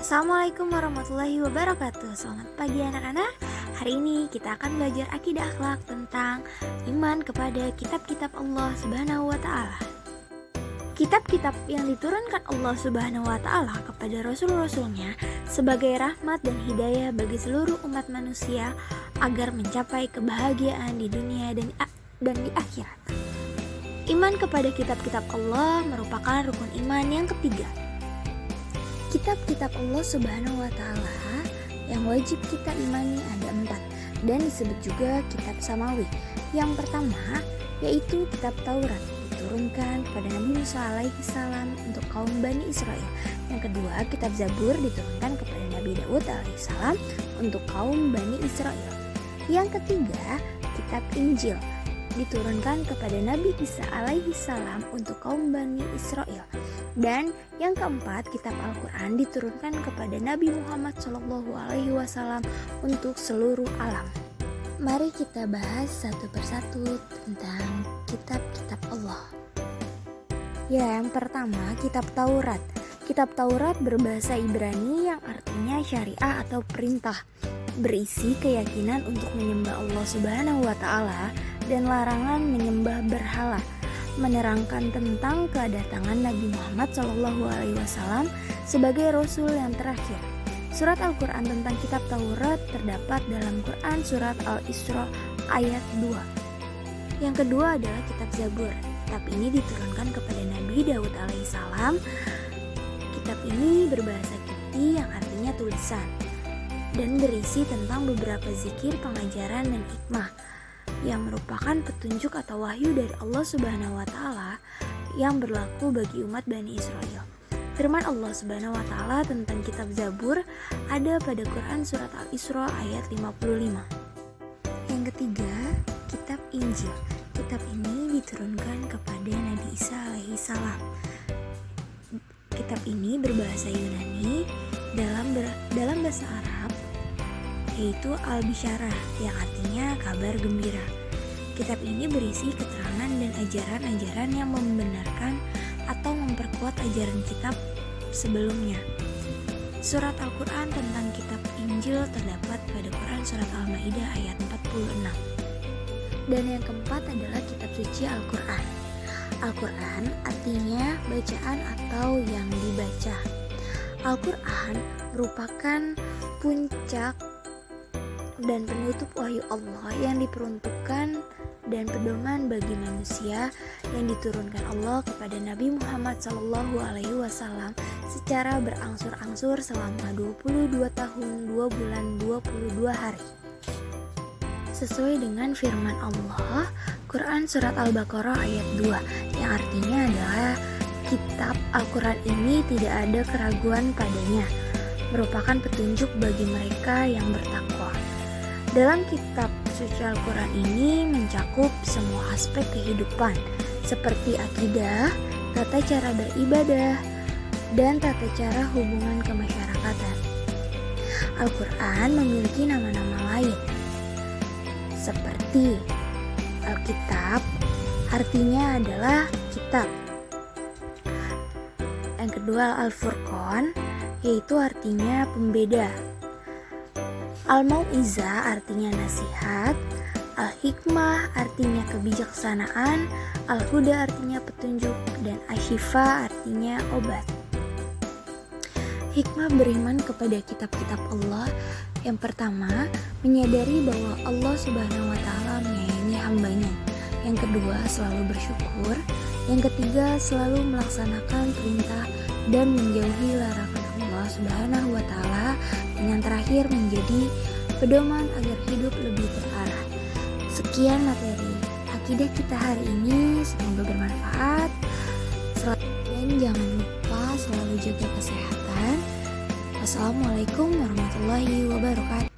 Assalamualaikum warahmatullahi wabarakatuh. Selamat pagi anak-anak. Hari ini kita akan belajar akidah akhlak tentang iman kepada kitab-kitab Allah Subhanahu wa taala. Kitab-kitab yang diturunkan Allah Subhanahu wa taala kepada rasul-rasulnya sebagai rahmat dan hidayah bagi seluruh umat manusia agar mencapai kebahagiaan di dunia dan di akhirat. Iman kepada kitab-kitab Allah merupakan rukun iman yang ketiga. Kitab-kitab Allah Subhanahu wa taala yang wajib kita imani ada 4 dan disebut juga kitab samawi. Yang pertama yaitu kitab Taurat, diturunkan kepada Nabi Musa alaihi salam untuk kaum Bani Israel. Yang kedua, kitab Zabur diturunkan kepada Nabi Daud alaihi salam untuk kaum Bani Israel. Yang ketiga, kitab Injil diturunkan kepada Nabi Isa alaihi salam untuk kaum Bani Israel. Dan yang keempat, kitab Al-Quran diturunkan kepada Nabi Muhammad SAW untuk seluruh alam. Mari kita bahas satu persatu tentang kitab-kitab Allah. Ya, yang pertama, kitab Taurat. Kitab Taurat berbahasa Ibrani yang artinya syariah atau perintah, berisi keyakinan untuk menyembah Allah Subhanahu wa taala dan larangan menyembah berhala, menerangkan tentang kedatangan Nabi Muhammad SAW sebagai Rasul yang terakhir. Surat Al-Quran tentang kitab Taurat terdapat dalam Quran surat Al-Isra ayat 2. Yang kedua adalah kitab Zabur. Kitab ini diturunkan kepada Nabi Daud alaihissalam. Kitab ini berbahasa Kipti yang artinya tulisan dan berisi tentang beberapa zikir, pengajaran, dan hikmah yang merupakan petunjuk atau wahyu dari Allah Subhanahu wa taala yang berlaku bagi umat Bani Israel. Firman Allah Subhanahu wa taala tentang kitab Zabur ada pada Quran surat Al-Isra ayat 55. Yang ketiga, kitab Injil. Kitab ini diturunkan kepada Nabi Isa alaihi salam. Kitab ini berbahasa Yunani dalam bahasa Arab yaitu Al-Bisyarah yang artinya kabar gembira. Kitab ini berisi keterangan dan ajaran-ajaran yang membenarkan atau memperkuat ajaran kitab sebelumnya. Surat Al-Quran tentang kitab Injil terdapat pada Quran surat Al-Maidah ayat 46. Dan yang keempat adalah kitab suci Al-Quran. Al-Quran artinya bacaan atau yang dibaca. Al-Quran merupakan puncak dan penutup wahyu Allah yang diperuntukkan dan pedoman bagi manusia yang diturunkan Allah kepada Nabi Muhammad SAW secara berangsur-angsur selama 22 tahun 2 bulan 22 hari. Sesuai dengan firman Allah, Quran surat Al-Baqarah ayat 2 yang artinya adalah kitab Al-Quran ini tidak ada keraguan padanya, merupakan petunjuk bagi mereka yang bertakwa. Dalam kitab suci Al-Quran ini mencakup semua aspek kehidupan seperti akidah, tata cara beribadah, dan tata cara hubungan kemasyarakatan. Al-Quran memiliki nama-nama lain seperti Alkitab, artinya adalah kitab. Yang kedua Al-Furqan, yaitu artinya pembeda. Al-Mau'izah artinya nasihat, Al-Hikmah artinya kebijaksanaan, Al-Huda artinya petunjuk, dan Asy-Syifa artinya obat. Hikmah beriman kepada kitab-kitab Allah. Yang pertama, menyadari bahwa Allah Subhanahu wa taala menyayangi hambanya. Yang kedua, selalu bersyukur. Yang ketiga, selalu melaksanakan perintah dan menjauhi larangan Allah Subhanahu wa taala. Dan yang terakhir, menjadi pedoman agar hidup lebih terarah. Sekian materi akidah kita hari ini, semoga bermanfaat. Dan jangan lupa selalu jaga kesehatan. Wassalamualaikum warahmatullahi wabarakatuh.